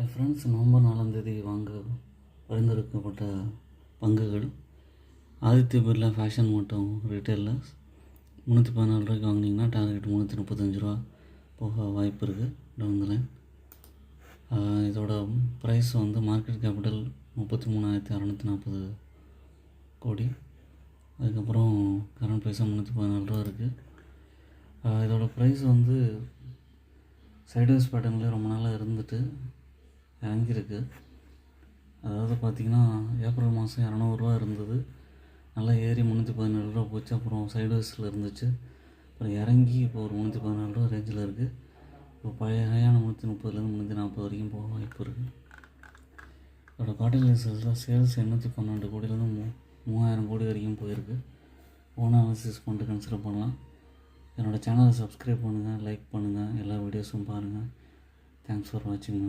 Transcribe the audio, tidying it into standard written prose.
Friends, November 4 வாங்க பரிந்துரைக்கப்பட்ட பங்குகள். ஆதித்ய பிர்லா ஃபேஷன் மற்றும் ரீட்டெயிலில் 314 வாங்கினீங்கன்னா டார்கெட் 335 போக வாய்ப்பு இருக்குது. டவுன் இதோட ப்ரைஸ் மார்க்கெட் கேபிட்டல் 33,640 கோடி. அதுக்கப்புறம் கரண்ட் ப்ரைஸாக 314 இருக்குது. இதோட ப்ரைஸ் சைட்வேஸ் பேட்டர்னில் ரொம்ப நாளாக இருந்துட்டு இறங்கியிருக்கு. அதாவது பார்த்திங்கன்னா ஏப்ரல் மாதம் 200 இருந்தது, நல்லா ஏறி 317 போச்சு. அப்புறம் சைட்வேஸில் இருந்துச்சு, அப்புறம் இறங்கி இப்போ ஒரு 314 ரேஞ்சில் இருக்குது. இப்போ பழைய ஹையான 330 340 வரைக்கும் போக வாய்ப்பு இருக்குது. இதோட குவார்டர்லி சேல்ஸ் 812 கோடியிலேருந்து 3000 கோடி வரைக்கும் போயிருக்கு. ஓன் அனாலிசிஸ் பண்ணிட்டு கன்சிடர் பண்ணலாம். என்னோடய சேனலை சப்ஸ்கிரைப் பண்ணுங்கள், லைக் பண்ணுங்கள், எல்லா வீடியோஸும் பாருங்கள். தேங்க்ஸ் ஃபார் வாட்சிங்.